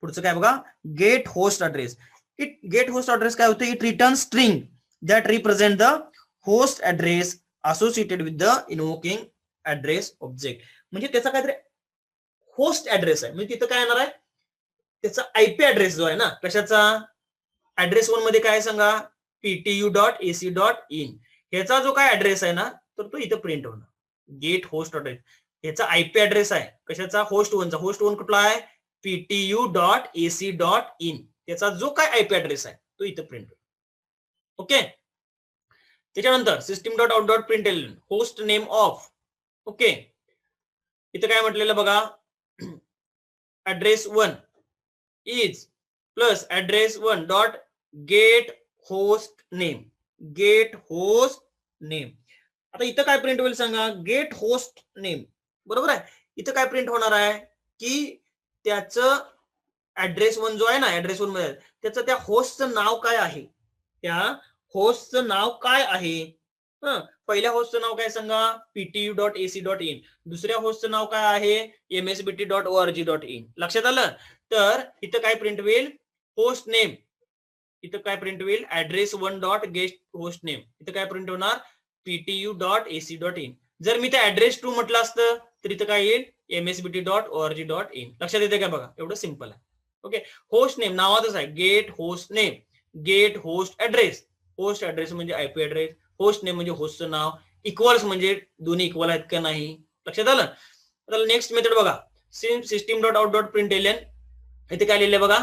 पुढचं काय बघा, get host address. Get host address काय होतं? It return string that represent the host address associated with the invoking address object. म्हणजे त्याचा काहीतरी होस्ट ऍड्रेस आहे. म्हणजे तिथं काय येणार आहे? त्याचा आयपी ऍड्रेस जो आहे ना, कशाचा? ऍड्रेस 1 मध्ये काय सांगा, ptu.ac.in ह्याचा जो काय ऍड्रेस आहे ना, तर तो इथं प्रिंट होणार. गेट होस्ट ऍड्रेस ह्याचा आयपी ऍड्रेस आहे. कशाचा? होस्ट 1चा. होस्ट 1 कुठला आहे? ptu.ac.in त्याचा जो काय आयपी ऍड्रेस आहे तो इथं प्रिंट होईल. ओके, त्याच्यानंतर system dot out dot println host name of. Okay, इथं काय म्हटलेलं बघा, address 1 is plus address 1 dot get host name, get host name. आता इथं काय प्रिंट होईल सांगा? गेट होस्ट नेम, बरोबर आहे. इथं काय प्रिंट होणार आहे की त्याचं ऍड्रेस 1 जो आहे ना, ऍड्रेस 1 मध्ये त्याचं त्या होस्टचं नाव काय आहे? त्या होस्टचं नाव काय आहे? पहिल्या होस्टचं नाव काय सांगा? ptu.ac.in. दुसऱ्या होस्टचं नाव काय आहे? msbt.org.in. लक्षात आलं? तर इथं काय प्रिंट होईल? Host name. इथं काय प्रिंट होईल? Address 1 dot get host name. इथं काय प्रिंट होणार? ptu.ac.in. जर मी ते ऍड्रेस 2 म्हटलं असतं तर इथं काय येईल? msbt.org.in. लक्षात येते का? बघा, एवढं सिंपल आहे. ओके, होस्ट नेम नावातच आहे, get host name, get host address. Host address म्हणजे आयपी ऍड्रेस, होस्ट नेम म्हणजे होस्टचं नाव, इक्वल्स म्हणजे दोन्ही इक्वल आहेत का नाही. लक्षात आलं? आता नेक्स्ट मेथड बघा, सिस्टीम डॉट आउट डॉट प्रिंटएलएन. इथे काय लिहिलंय बघा,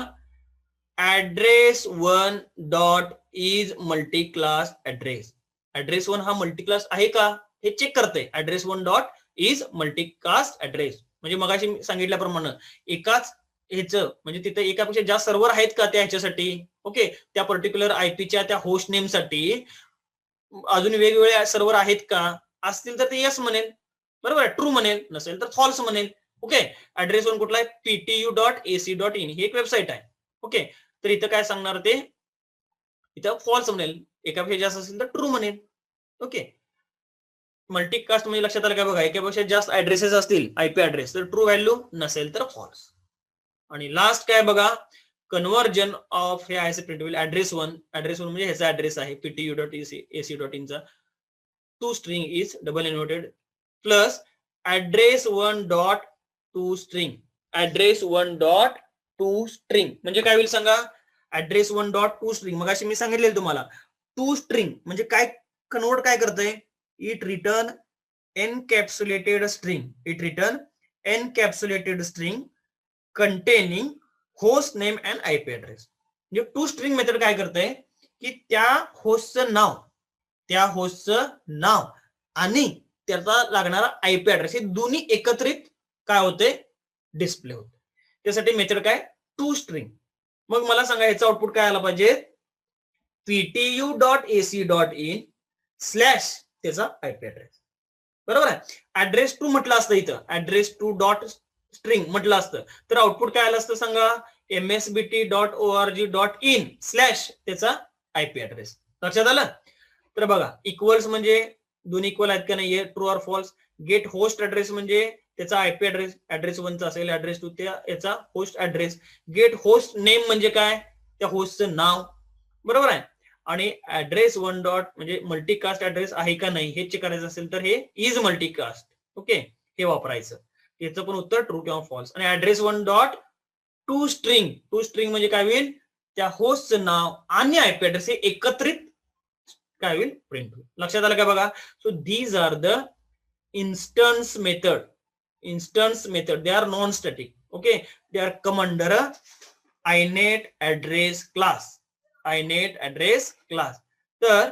address 1 dot is multi class address. Address 1 हा मल्टी क्लास आहे का हे चेक करते. Address 1 dot is multi class address म्हणजे मगाशी सांगितल्याप्रमाणे एकाच ह्याचं म्हणजे तिथे एकापेक्षा जास्त सर्व्हर आहेत का त्या ह्याच्यासाठी. ओके, त्या पर्टिक्युलर आयपीच्या त्या होस्ट नेम साठी अजून वेगवेगळे सर्व्हर आहेत का? असतील तर ते येस म्हणेल, बरोबर, ट्रू म्हणेल. नसेल तर फॉल्स म्हणेल. ओके, ऍड्रेस 1 कुठला आहे? ptu.ac.in ही एक वेबसाईट आहे. ओके, तर इथं काय सांगणार ते? इथं फॉल्स म्हणेल. एकापेक्षा जास्त असेल तर ट्रू म्हणेल. ओके, मल्टीकास्ट म्हणजे लक्षात आलं का? बघा, एकापेक्षा जास्त ऍड्रेसेस असतील आयपी ऍड्रेस तर ट्रू व्हॅल्यू, नसेल तर फॉल्स. आणि लास्ट काय बघा, कन्व्हर्जन ऑफ हे आहे प्रिंट होईल. ऍड्रेस 1 म्हणजे ह्याचा ऍड्रेस आहे ptu.ac.in चा. To string is double inverted plus address 1 dot to string. Address 1 dot to string म्हणजे काय होईल सांगा? ऍड्रेस 1 डॉट टू स्ट्रिंग मगाशी मी सांगितलेलं तुम्हाला. टू स्ट्रिंग म्हणजे काय कन्वर्ट काय करतंय? It return encapsulated string. It return encapsulated string containing host name and IP address. म्हणजे टू स्ट्रिंग मेथड काय करते की त्या होस्टचं नाव आणि त्याचा लागणारा आयपी ऍड्रेस हे दोन्ही एकत्रित काय होते डिस्प्ले होते. त्यासाठी मेथड काय टू स्ट्रिंग. मग मला सांगा ह्याचं आउटपुट काय आला पाहिजे ptu.ac.in स्लॅश त्याचा आयपी ऍड्रेस. बरोबर आहे. ऍड्रेस टू म्हटलं असतं इथं ऍड्रेस टू डॉट स्ट्रिंग म्हटलं असतं तर आउटपुट काय आलं असतं सांगा msbt.org.in स्लॅश त्याचा आयपी ऍड्रेस. लक्षात आलं. तर बघा इक्वल्स म्हणजे दोन्ही इक्वल आहेत का नाहीये true or false. Get host address म्हणजे त्याचा आयपी ऍड्रेस ऍड्रेस 1 चा असेल ऍड्रेस 2 त्या याचा host address. Get host name म्हणजे काय त्या होस्टचं नाव. बरोबर आहे. आणि ऍड्रेस 1 डॉट म्हणजे मल्टीकास्ट ऍड्रेस आहे का नाही हे चेक करायचं असेल तर हे इज मल्टीकास्ट. ओके हे वापरायचं. याचं पण उत्तर ट्रू किंवा फॉल्स. आणि ऍड्रेस 1 डॉट टू स्ट्रिंग म्हणजे काय होईल त्या होस्टचं नाव आणि आयपी ऍड्रेस हे एकत्रित काय होईल प्रिंट होईल. लक्षात आलं का बघा. So these are the instance method they are non static. Okay, they are come under a inet address class. तर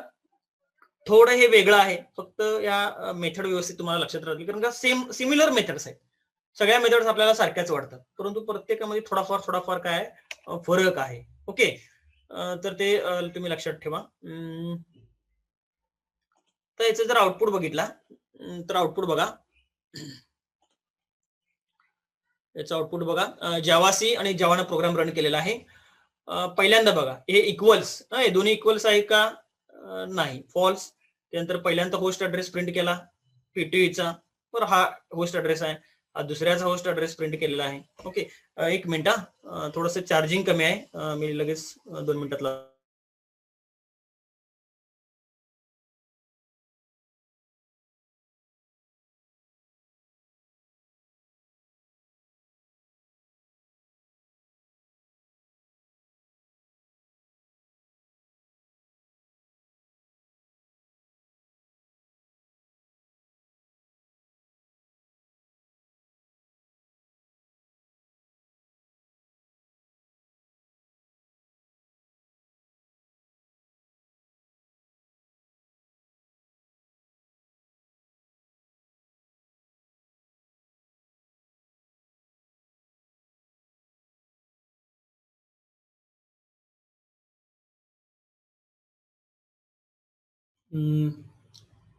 थोडं हे वेगळं आहे फक्त या मेथड व्यवस्थित तुम्हाला लक्षात राहतील कारण का सिमिलर मेथड्स आहेत. सगळ्या मेथड्स आपल्याला सारख्याच वाटतात परंतु प्रत्येकामध्ये थोडाफार काय फरक आहे. ओके तर ते तुम्ही लक्षात ठेवा. तर याचं जर आउटपुट बघितला तर आउटपुट बघा याचं आउटपुट बघा जावासी आणि जावानं प्रोग्राम रन केलेला आहे. पहिल्यांदा बघा हे इक्वल्स हे दोन्ही इक्वल्स आहे का नाही फॉल्स. त्यानंतर पहिल्यांदा होस्ट ऍड्रेस प्रिंट केला पीटीईचा तर हा होस्ट ऍड्रेस आहे. हा दुसऱ्याचा होस्ट ऍड्रेस प्रिंट केलेला आहे. ओके एक मिनिट थोडंसं चार्जिंग कमी आहे मी लगेच 2 मिनिटात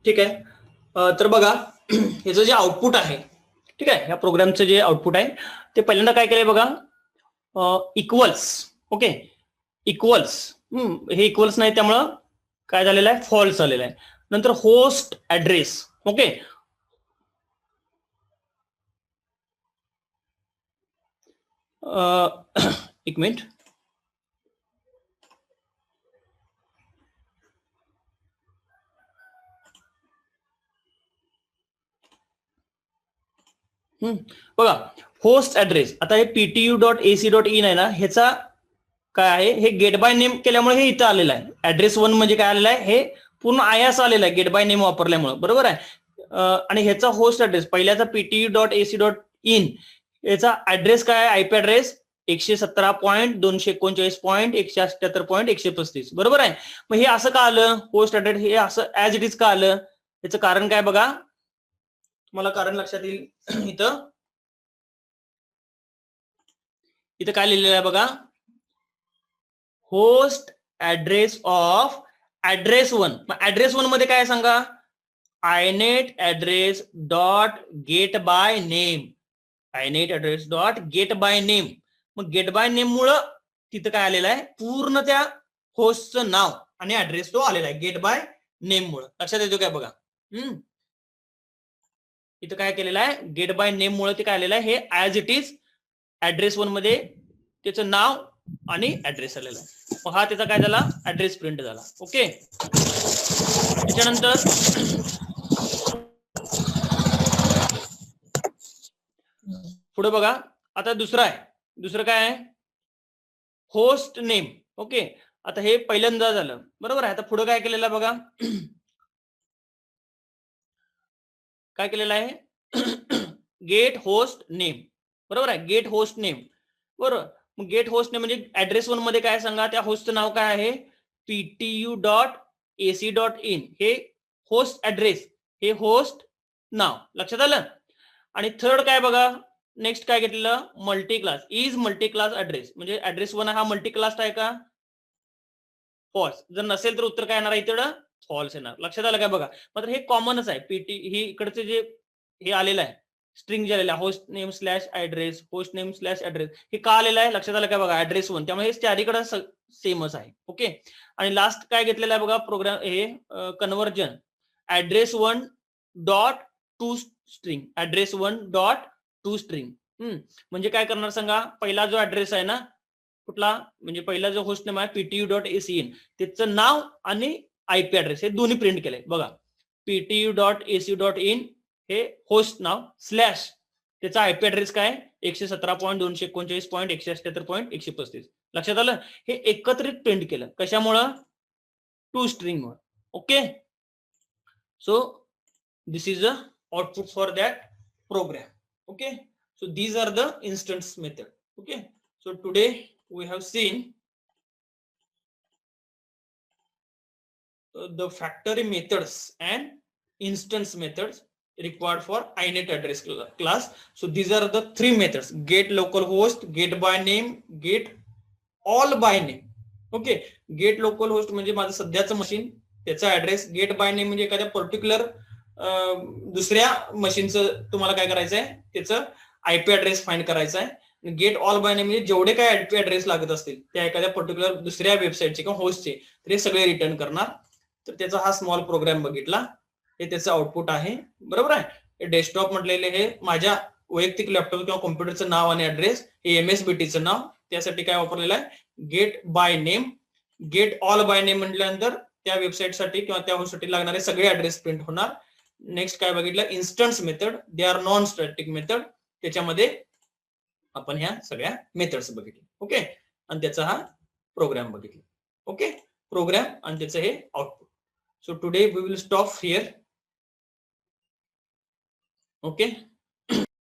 ठीक आहे. तर बघा ह्याचं जे आउटपुट आहे ठीक आहे ह्या प्रोग्रामचं जे आउटपुट आहे ते पहिल्यांदा काय केलंय बघा इक्वल्स. ओके इक्वल्स हे इक्वल्स नाही त्यामुळं काय झालेलं आहे फॉल्स झालेलं आहे. नंतर होस्ट ऍड्रेस. ओके एक मिनिट बघा होस्ट ऍड्रेस आता हे ptu.ac.in आहे ना ह्याचा काय आहे हे गेट बाय नेम केल्यामुळे हे इथं आलेलं आहे. ऍड्रेस 1 म्हणजे काय आलेलं आहे हे पूर्ण आयास आलेलं आहे गेट बाय नेम वापरल्यामुळे. बरोबर आहे. आणि ह्याचा होस्ट ऍड्रेस पहिल्याचा ptu.ac.in याचा ऍड्रेस काय आहे आयपी ऍड्रेस 117.239.178.135. बरोबर आहे. मग हे असं का आलं होस्ट ऍड्रेस हे असं ऍज इट इज का आलं याचं कारण काय बघा तुम्हाला कारण लक्षात येईल. इथं काय लिहिलेलं आहे बघा होस्ट ऍड्रेस ऑफ ऍड्रेस 1. मग ऍड्रेस 1 मध्ये काय सांगा inet address dot get by name. inet address dot get by name. मग गेट बाय नेम मुळे तिथं काय आलेलं आहे पूर्ण त्या होस्टचं नाव आणि ऍड्रेस तो आलेला आहे गेट बाय नेम मुळे. लक्षात येतो काय बघा इथं काय केलेलं आहे गेट बाय नेम मुळे ते काय आलेलं आहे हे ऍज इट इज ऍड्रेस 1 मध्ये त्याचं नाव आणि ऍड्रेस आलेला आहे. हा त्याचा काय झाला ऍड्रेस प्रिंट झाला. ओके त्याच्यानंतर पुढे बघा आता दुसरं काय आहे होस्ट नेम. ओके आता हे पहिल्यांदा झालं बरोबर आहे. आता पुढे काय केलेलं आहे बघा काय केलेलं आहे गेट होस्ट नेम. बरोबर आहे गेट होस्ट नेम बरोबर. मग गेट होस्ट ने म्हणजे ऍड्रेस 1 मध्ये काय सांगा, त्या होस्टचं नाव काय आहे, ptu.ac.in. हे होस्ट ऍड्रेस, हे होस्ट नाव. लक्षात आलं. आणि थर्ड काय बघा, नेक्स्ट काय घेतलेलं, multi class is multi class address. म्हणजे ऍड्रेस 1 हा मल्टी क्लास आहे का, फॉल्स. जर नसेल तर उत्तर काय येणार आहे, इकडं फॉल्स येणार. लक्षात आलं काय बघा. मात्र हे कॉमनच आहे. पीटी ही इकडचे जे हे आलेलं आहे, स्ट्रिंग जे आलेलं आहे, host name slash address, host name slash address, हे का आलेलं आहे, लक्षात आलं काय बघा, ऍड्रेस 1. त्यामुळे हे चारीकडे सेमच आहे. ओके. आणि लास्ट काय घेतलेलं आहे बघा, प्रोग्राम हे conversion address 1 dot to string, address 1 dot to string. म्हणजे काय करणार सांगा, पहिला जो ऍड्रेस आहे ना कुठला, म्हणजे पहिला जो होस्ट नेम आहे ptu.acin, त्याचं नाव आणि आयपी ऍड्रेस हे दोन्ही प्रिंट केलंय बघा. ptu.ac.in हे होस्ट नाव स्लॅश त्याचा आयपी ऍड्रेस काय 117.219.178.135. लक्षात आलं. हे एकत्रित प्रिंट केलं कशामुळं, टू स्ट्रिंग मुळे. Okay. So this is a output for that program. Okay. So these are the instance method. Okay. So today we have seen the factory methods and instance methods required for inet address class. So these are the three methods: get localhost, get by name, get all by name. Okay. Gate local host म्हणजे माझं सध्याचं machine, त्याचा address. Gate by name म्हणजे एखाद्या particular दुसऱ्या मशीनचं तुम्हाला काय करायचं आहे, त्याचं आयपी ऍड्रेस फाइंड करायचा आहे. गेट ऑल बाय नेम म्हणजे जेवढे काय आयपी ऍड्रेस लागत असतील त्या एखाद्या पर्टिक्युलर दुसऱ्या वेबसाईटचे किंवा होस्टचे, तर हे सगळे रिटर्न करणार. तर त्याचा हा स्मॉल प्रोग्राम बघितला, हे त्याचं आउटपुट आहे. बरोबर आहे. डेस्कटॉप म्हटलेले हे माझ्या वैयक्तिक लॅपटॉप किंवा कॉम्प्युटरचं नाव आणि ऍड्रेस, हे एमएसबीटीचं नाव, त्यासाठी काय वापरलेलं आहे, get by name. Get all by name म्हटल्यानंतर त्या वेबसाईटसाठी किंवा त्या होस्टसाठी लागणारे सगळे ऍड्रेस प्रिंट होणार. नेक्स्ट काय बघितलं, instance method, they are non static method. त्याच्यामध्ये आपण ह्या सगळ्या मेथड्स बघितले. ओके. आणि त्याचा हा प्रोग्राम बघितला. ओके. प्रोग्राम आणि त्याचं हे output. So today we will stop here. Okay.